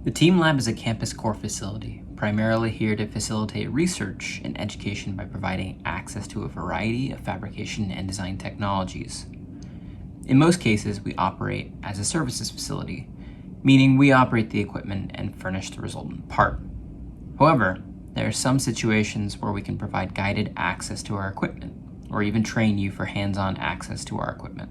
The Team Lab is a campus core facility, primarily here to facilitate research and education by providing access to a variety of fabrication and design technologies. In most cases, we operate as a services facility, meaning we operate the equipment and furnish the resultant part. However, there are some situations where we can provide guided access to our equipment, or even train you for hands-on access to our equipment.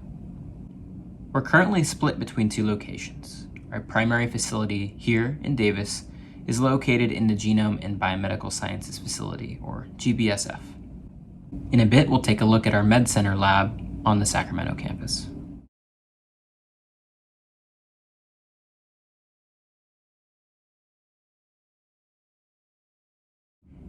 We're currently split between two locations. Our primary facility here in Davis is located in the Genome and Biomedical Sciences Facility, or GBSF. In a bit, we'll take a look at our Med Center lab on the Sacramento campus.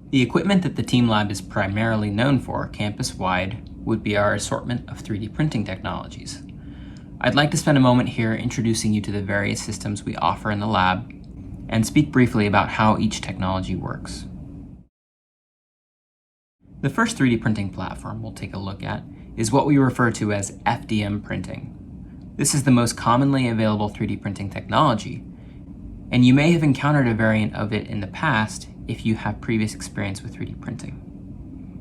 The equipment that the Team Lab is primarily known for campus-wide would be our assortment of 3D printing technologies. I'd like to spend a moment here introducing you to the various systems we offer in the lab and speak briefly about how each technology works. The first 3D printing platform we'll take a look at is what we refer to as FDM printing. This is the most commonly available 3D printing technology, and you may have encountered a variant of it in the past if you have previous experience with 3D printing.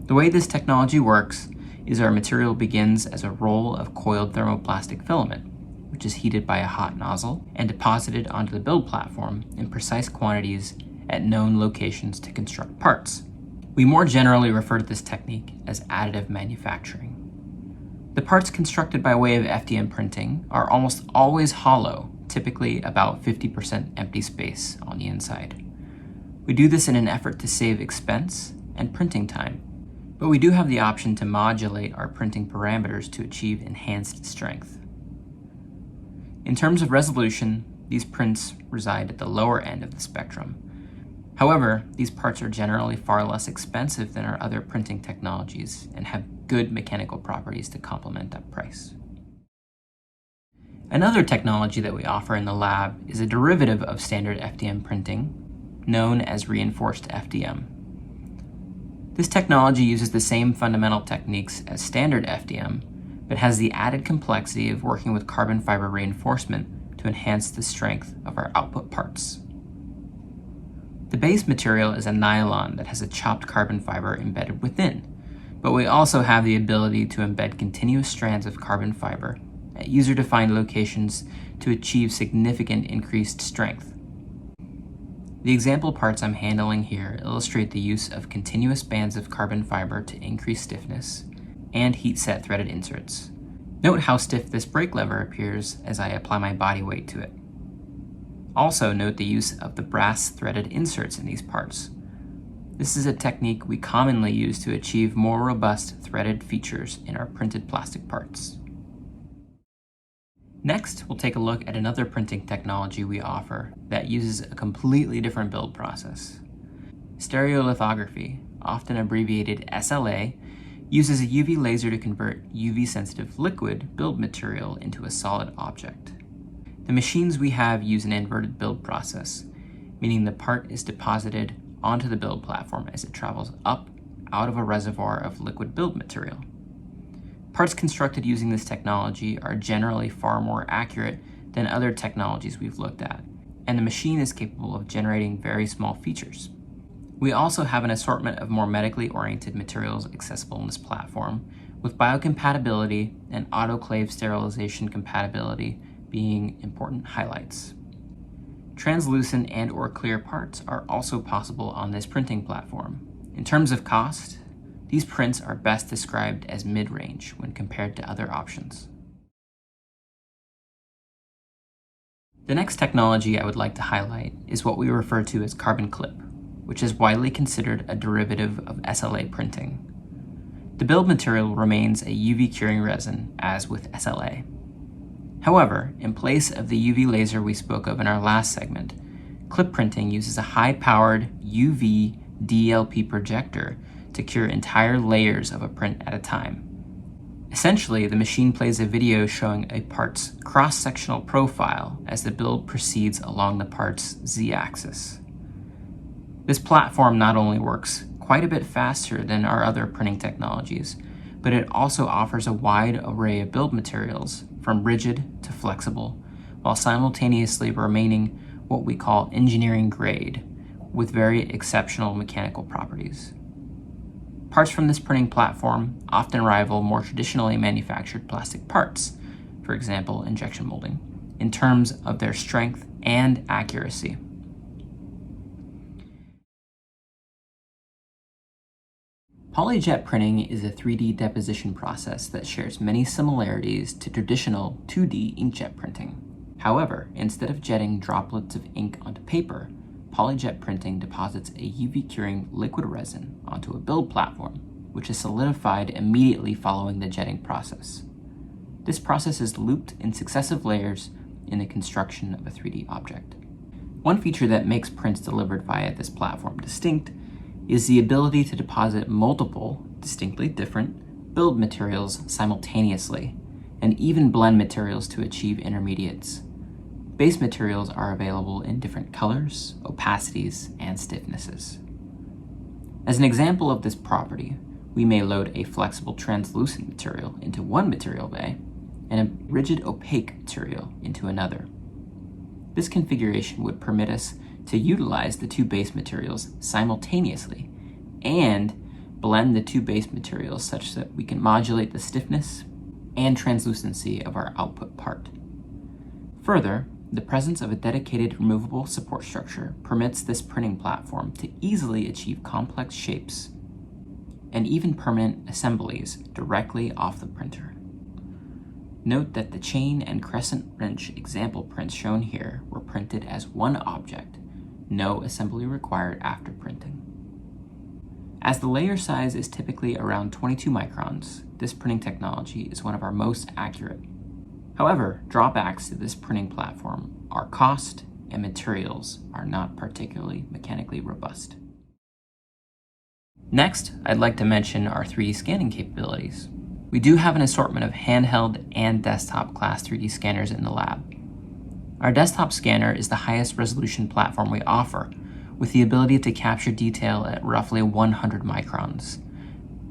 The way this technology works is our material begins as a roll of coiled thermoplastic filament, which is heated by a hot nozzle and deposited onto the build platform in precise quantities at known locations to construct parts. We more generally refer to this technique as additive manufacturing. The parts constructed by way of FDM printing are almost always hollow, typically about 50% empty space on the inside. We do this in an effort to save expense and printing time, but we do have the option to modulate our printing parameters to achieve enhanced strength. In terms of resolution, these prints reside at the lower end of the spectrum. However, these parts are generally far less expensive than our other printing technologies and have good mechanical properties to complement that price. Another technology that we offer in the lab is a derivative of standard FDM printing, known as reinforced FDM. This technology uses the same fundamental techniques as standard FDM, but has the added complexity of working with carbon fiber reinforcement to enhance the strength of our output parts. The base material is a nylon that has a chopped carbon fiber embedded within, but we also have the ability to embed continuous strands of carbon fiber at user-defined locations to achieve significant increased strength. The example parts I'm handling here illustrate the use of continuous bands of carbon fiber to increase stiffness and heat-set threaded inserts. Note how stiff this brake lever appears as I apply my body weight to it. Also note the use of the brass threaded inserts in these parts. This is a technique we commonly use to achieve more robust threaded features in our printed plastic parts. Next, we'll take a look at another printing technology we offer that uses a completely different build process. Stereolithography, often abbreviated SLA, uses a UV laser to convert UV-sensitive liquid build material into a solid object. The machines we have use an inverted build process, meaning the part is deposited onto the build platform as it travels up out of a reservoir of liquid build material. Parts constructed using this technology are generally far more accurate than other technologies we've looked at, and the machine is capable of generating very small features. We also have an assortment of more medically oriented materials accessible in this platform, with biocompatibility and autoclave sterilization compatibility being important highlights. Translucent and/or clear parts are also possible on this printing platform. In terms of cost, these prints are best described as mid-range when compared to other options. The next technology I would like to highlight is what we refer to as carbon clip, which is widely considered a derivative of SLA printing. The build material remains a UV curing resin, as with SLA. However, in place of the UV laser we spoke of in our last segment, clip printing uses a high-powered UV DLP projector to cure entire layers of a print at a time. Essentially, the machine plays a video showing a part's cross-sectional profile as the build proceeds along the part's z-axis. This platform not only works quite a bit faster than our other printing technologies, but it also offers a wide array of build materials, from rigid to flexible, while simultaneously remaining what we call engineering grade, with very exceptional mechanical properties. Parts from this printing platform often rival more traditionally manufactured plastic parts, for example, injection molding, in terms of their strength and accuracy. PolyJet printing is a 3D deposition process that shares many similarities to traditional 2D inkjet printing. However, instead of jetting droplets of ink onto paper, PolyJet printing deposits a UV curing liquid resin onto a build platform, which is solidified immediately following the jetting process. This process is looped in successive layers in the construction of a 3D object. One feature that makes prints delivered via this platform distinct is the ability to deposit multiple, distinctly different, build materials simultaneously, and even blend materials to achieve intermediates. Base materials are available in different colors, opacities, and stiffnesses. As an example of this property, we may load a flexible translucent material into one material bay and a rigid opaque material into another. This configuration would permit us to utilize the two base materials simultaneously and blend the two base materials such that we can modulate the stiffness and translucency of our output part. Further, the presence of a dedicated removable support structure permits this printing platform to easily achieve complex shapes and even permanent assemblies directly off the printer. Note that the chain and crescent wrench example prints shown here were printed as one object, no assembly required after printing. As the layer size is typically around 22 microns, this printing technology is one of our most accurate. However, drawbacks to this printing platform are cost and materials are not particularly mechanically robust. Next, I'd like to mention our 3D scanning capabilities. We do have an assortment of handheld and desktop class 3D scanners in the lab. Our desktop scanner is the highest resolution platform we offer, with the ability to capture detail at roughly 100 microns.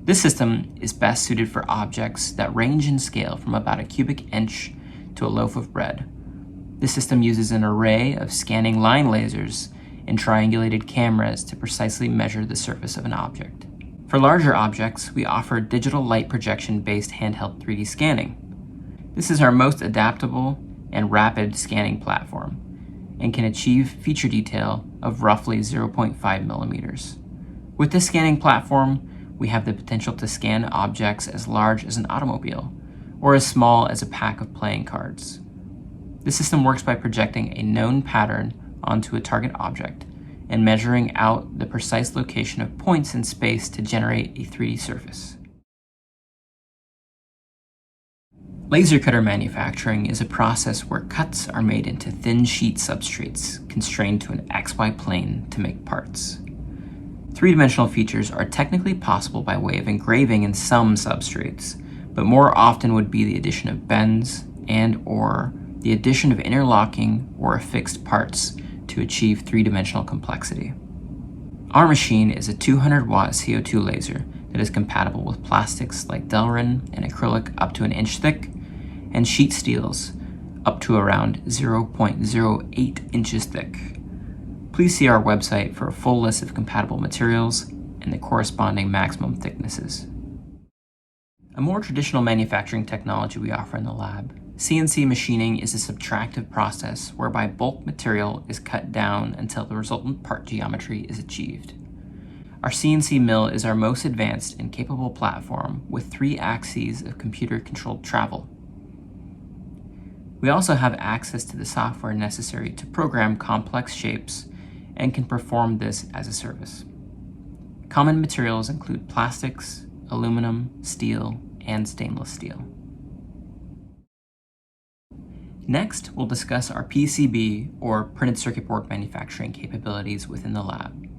This system is best suited for objects that range in scale from about a cubic inch to a loaf of bread. This system uses an array of scanning line lasers and triangulated cameras to precisely measure the surface of an object. For larger objects, we offer digital light projection-based handheld 3D scanning. This is our most adaptable and rapid scanning platform and can achieve feature detail of roughly 0.5 millimeters. With this scanning platform, we have the potential to scan objects as large as an automobile or as small as a pack of playing cards. The system works by projecting a known pattern onto a target object and measuring out the precise location of points in space to generate a 3D surface. Laser cutter manufacturing is a process where cuts are made into thin sheet substrates constrained to an XY plane to make parts. Three-dimensional features are technically possible by way of engraving in some substrates, but more often would be the addition of bends and/or the addition of interlocking or affixed parts to achieve three-dimensional complexity. Our machine is a 200-watt CO2 laser that is compatible with plastics like Delrin and acrylic up to an inch thick, and sheet steels up to around 0.08 inches thick. Please see our website for a full list of compatible materials and the corresponding maximum thicknesses. A more traditional manufacturing technology we offer in the lab, CNC machining, is a subtractive process whereby bulk material is cut down until the resultant part geometry is achieved. Our CNC mill is our most advanced and capable platform with 3 axes of computer-controlled travel. We also have access to the software necessary to program complex shapes and can perform this as a service. Common materials include plastics, aluminum, steel, and stainless steel. Next, we'll discuss our PCB, or printed circuit board manufacturing capabilities within the lab.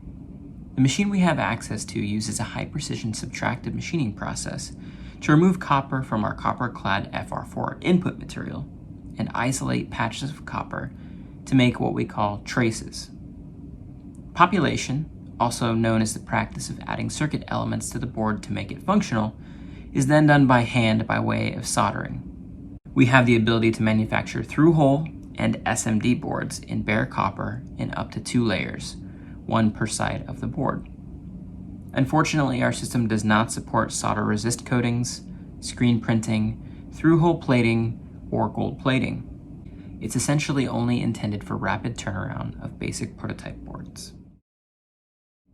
The machine we have access to uses a high-precision subtractive machining process to remove copper from our copper-clad FR4 input material and isolate patches of copper to make what we call traces. Population, also known as the practice of adding circuit elements to the board to make it functional, is then done by hand by way of soldering. We have the ability to manufacture through-hole and SMD boards in bare copper in up to 2 layers, one per side of the board. Unfortunately, our system does not support solder resist coatings, screen printing, through-hole plating, or gold plating. It's essentially only intended for rapid turnaround of basic prototype boards.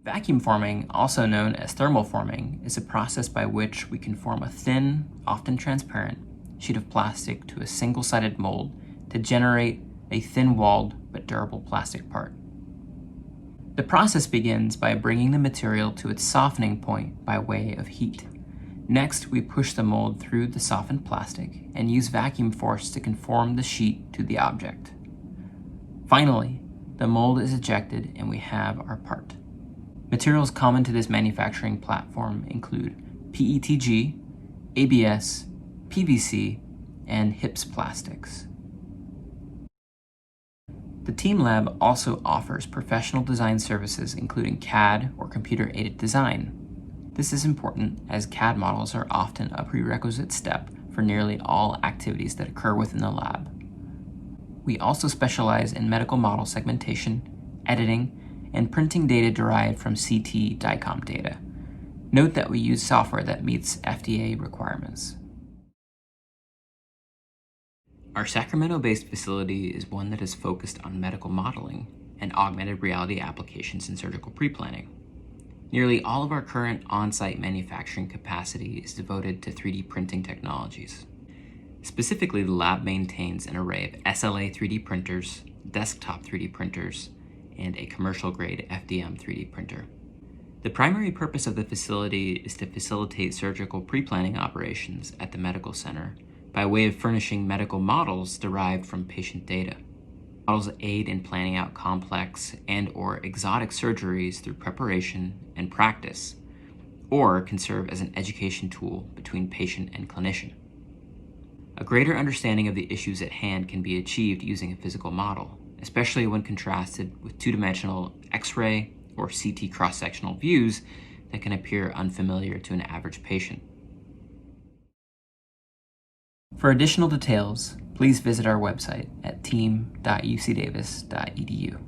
Vacuum forming, also known as thermal forming, is a process by which we can form a thin, often transparent, sheet of plastic to a single-sided mold to generate a thin-walled but durable plastic part. The process begins by bringing the material to its softening point by way of heat. Next, we push the mold through the softened plastic and use vacuum force to conform the sheet to the object. Finally, the mold is ejected and we have our part. Materials common to this manufacturing platform include PETG, ABS, PVC, and HIPS plastics. The Team Lab also offers professional design services including CAD or computer-aided design. This is important as CAD models are often a prerequisite step for nearly all activities that occur within the lab. We also specialize in medical model segmentation, editing, and printing data derived from CT DICOM data. Note that we use software that meets FDA requirements. Our Sacramento-based facility is one that is focused on medical modeling and augmented reality applications in surgical pre-planning. Nearly all of our current on-site manufacturing capacity is devoted to 3D printing technologies. Specifically, the lab maintains an array of SLA 3D printers, desktop 3D printers, and a commercial-grade FDM 3D printer. The primary purpose of the facility is to facilitate surgical pre-planning operations at the medical center by way of furnishing medical models derived from patient data. Models aid in planning out complex and/or exotic surgeries through preparation and practice, or can serve as an education tool between patient and clinician. A greater understanding of the issues at hand can be achieved using a physical model, especially when contrasted with two-dimensional X-ray or CT cross-sectional views that can appear unfamiliar to an average patient. For additional details, please visit our website at team.ucdavis.edu.